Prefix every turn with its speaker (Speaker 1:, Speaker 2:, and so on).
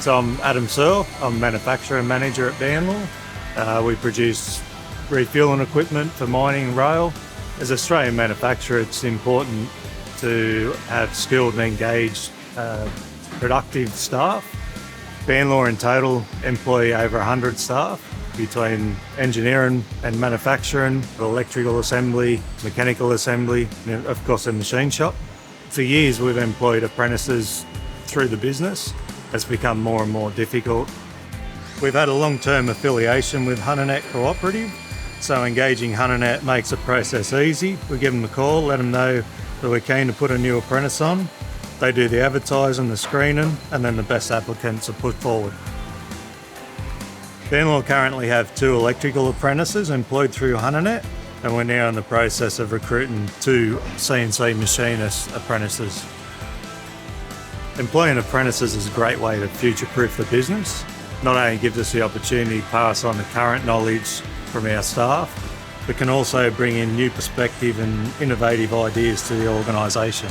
Speaker 1: So I'm Adam Searle, I'm Manufacturer and Manager at Banlaw. We produce refueling equipment for mining and rail. As an Australian manufacturer, it's important to have skilled and engaged, productive staff. Banlaw in total employ over 100 staff between engineering and manufacturing, electrical assembly, mechanical assembly, and of course a machine shop. For years we've employed apprentices through the business. It's become more and more difficult. We've had a long-term affiliation with HunterNet Co-operative, so engaging HunterNet makes the process easy. We give them a call, let them know that we're keen to put a new apprentice on. They do the advertising, the screening, and then the best applicants are put forward. Banlaw currently have 2 electrical apprentices employed through HunterNet, and we're now in the process of recruiting 2 CNC machinist apprentices. Employing apprentices is a great way to future-proof the business. Not only gives us the opportunity to pass on the current knowledge from our staff, but can also bring in new perspective and innovative ideas to the organisation.